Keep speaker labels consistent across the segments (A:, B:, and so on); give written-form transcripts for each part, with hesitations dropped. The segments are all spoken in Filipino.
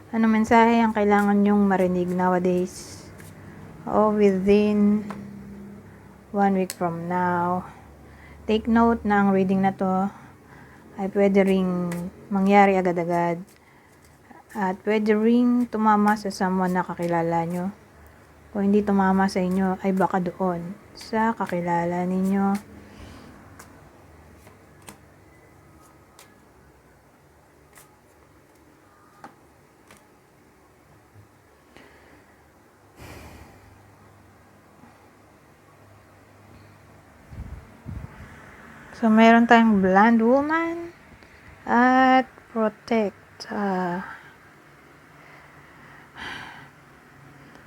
A: Ano mensahe ang kailangan nyong marinig nowadays? O within 1 week from now. Take note na ang reading na to ay pwede ring mangyari agad-agad. At pwede ring tumama sa someone na kakilala nyo. Kung hindi tumama sa inyo, ay baka doon sa kakilala ninyo. So, meron tayong Blonde Woman at Protect.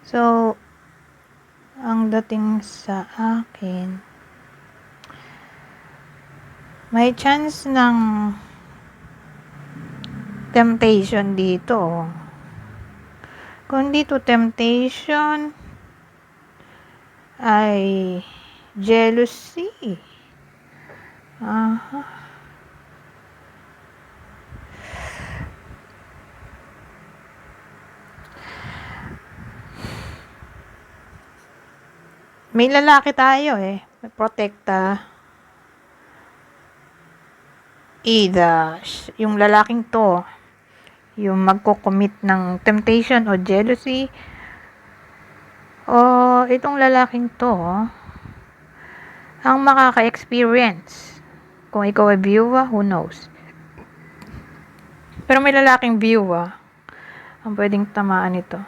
A: So, ang dating sa akin, may chance ng temptation dito. Kung dito temptation ay jealousy. May lalaki tayo eh. May protekta. Either yung lalaking to, yung magko-commit ng temptation o jealousy, o itong lalaking to, ang makaka-experience. Kung ikaw ay viewer, who knows? Pero may lalaking viewer ang pwedeng tamaan ito.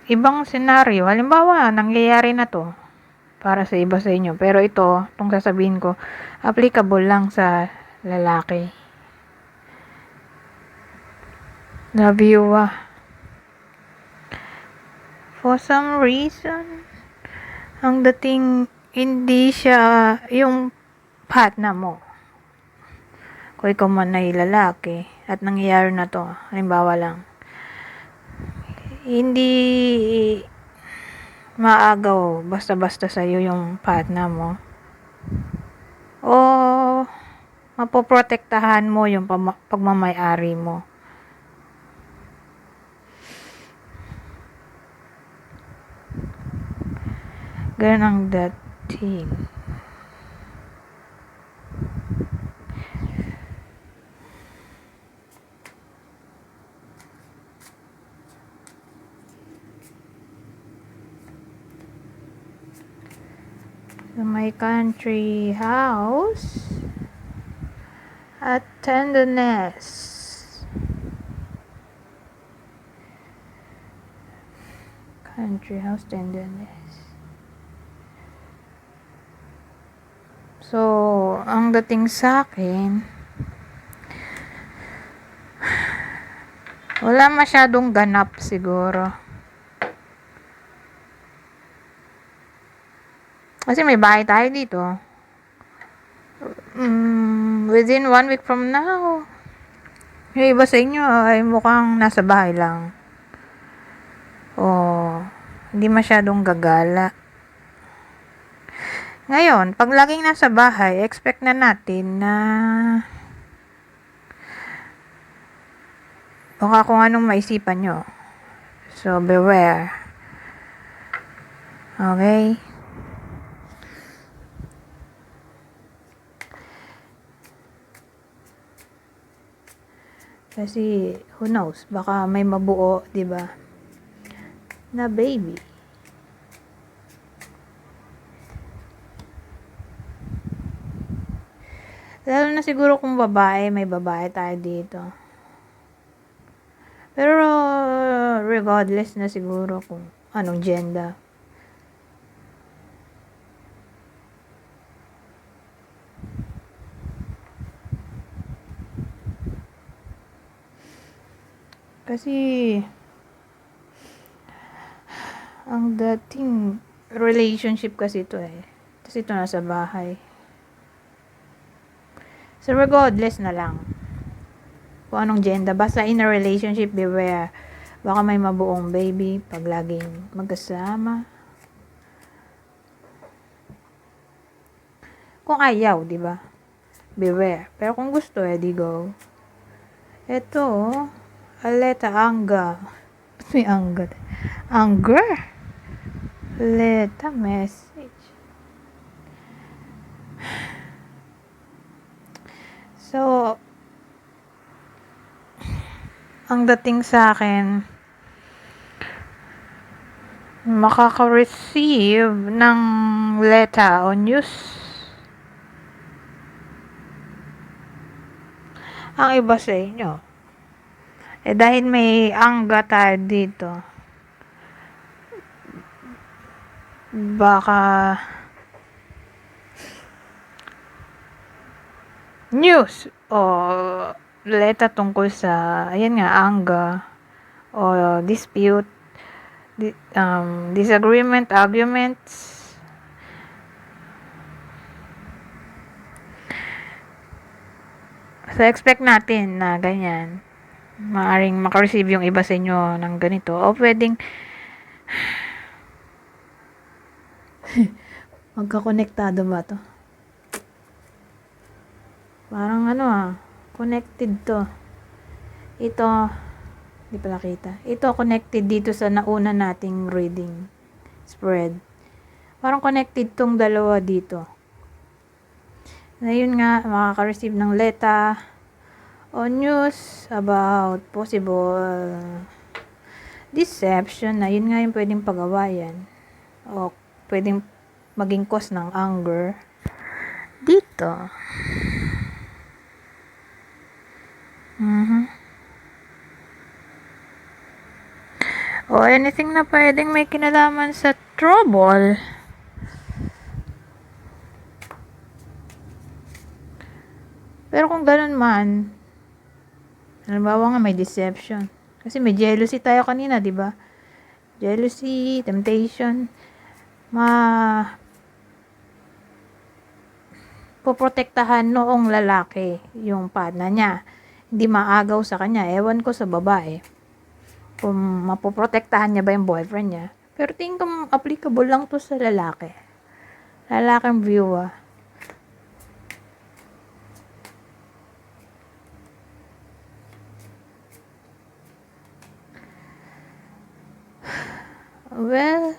A: Ibang senaryo, halimbawa, nangyayari na to para sa iba sa inyo. Pero ito, itong sasabihin ko, applicable lang sa lalaki. Na viewer. For some reason, ang dating hindi siya yung partner mo. Kung ikaw man ay lalaki at nangyayari na to, halimbawa lang, hindi maagaw basta-basta sa'yo yung partner mo. O mapoprotektahan mo yung pagmamayari mo. Ganun ang dating. So, my country house at tenderness. Country house tenderness. So, ang dating sa akin, wala masyadong ganap siguro. Kasi may bahay tayo dito. Within 1 week from now, yung iba sa inyo ay mukhang nasa bahay lang. O, hindi masyadong gagala. Ngayon, pag laging nasa bahay, expect na natin na baka kung anong maisipan nyo. So, beware. Okay? Kasi, who knows, baka may mabuo, diba? Na baby. Lalo na siguro kung babae, may babae tayo dito. Pero, regardless na siguro kung anong gender. Kasi, ang dating relationship kasi ito eh. Tapos ito nasa bahay. So, regardless na lang. Kung anong gender. Basta in a relationship, beware. Baka may mabuong baby pag laging magkasama. Kung ayaw, di ba? Beware. Pero kung gusto, di go. Ito, aleta anga. Ba't may anga? Anger? Aleta message. So, ang dating sa akin, makaka-receive ng letter o news. Ang iba sa inyo. Dahil may angga tayo dito, baka news o letter tungkol sa, ayan nga, angga o dispute, disagreement, arguments. So, expect natin na ganyan. Maaring makareceive yung iba sa inyo ng ganito. O pwedeng magkakonektado ba to? Parang connected to. Ito, di pala kita. Ito, connected dito sa nauna nating reading spread. Parang connected tong dalawa dito. Ngayon nga, makaka-receive ng letter o news about possible deception na yun nga yung pwedeng pagawayan o pwedeng maging cause ng anger dito. O anything na pwedeng may kinalaman sa trouble. Pero kung ganun man, halimbawa nga may deception. Kasi may jealousy tayo kanina, di ba? Jealousy, temptation. Poprotektahan noong lalaki yung partner niya. Hindi maagaw sa kanya. Ewan ko sa babae. Kung mapoprotektahan niya ba yung boyfriend niya. Pero tingin ko applicable lang to sa lalaki. Lalaking view Well,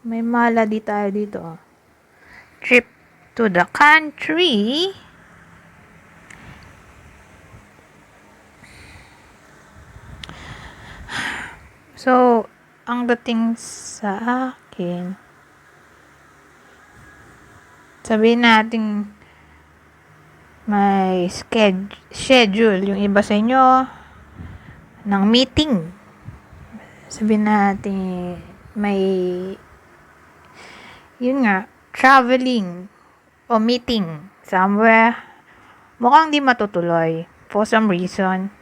A: may malady tayo dito. Trip to the country. So, ang dating sa akin, sabihin natin may schedule yung iba sa inyo ng meeting. Sabihin natin may yun nga, traveling o meeting somewhere. Mukhang di matutuloy for some reason.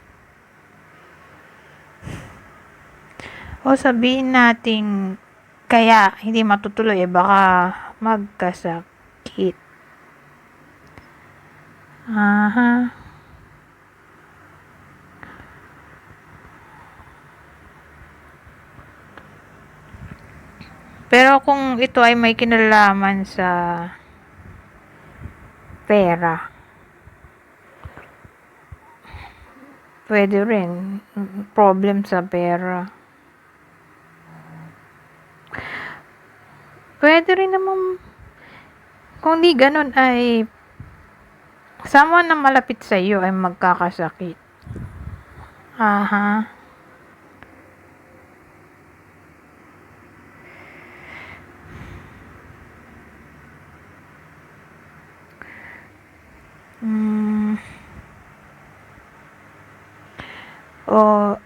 A: O sabihin natin kaya hindi matutuloy, baka magkasakit. Pero kung ito ay may kinalaman sa pera, pwede rin. Problem sa pera. Pwede rin naman, kung di ganun ay someone na malapit sa iyo ay magkakasakit. O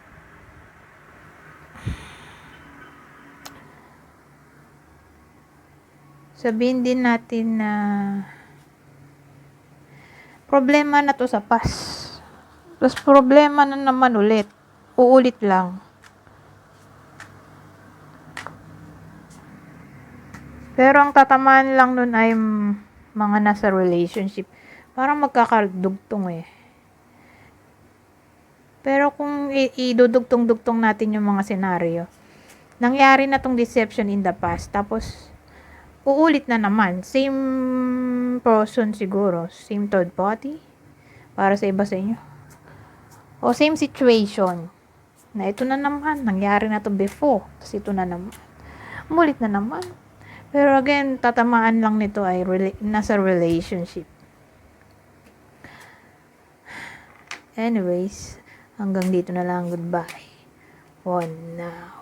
A: sabihin din natin na problema na to sa past. Tapos problema na naman ulit. Uulit lang. Pero ang tatamaan lang nun ay mga nasa relationship. Parang magkakadugtong Pero kung idudugtong-dugtong natin yung mga senaryo, nangyari na tong deception in the past. Tapos, uulit na naman. Same person siguro. Same third party. Para sa iba sa inyo. O same situation. Na ito na naman. Nangyari na to before. Tapos ito na naman. Umulit na naman. Pero again, tatamaan lang nito ay nasa relationship. Anyways, hanggang dito na lang. Goodbye. For now.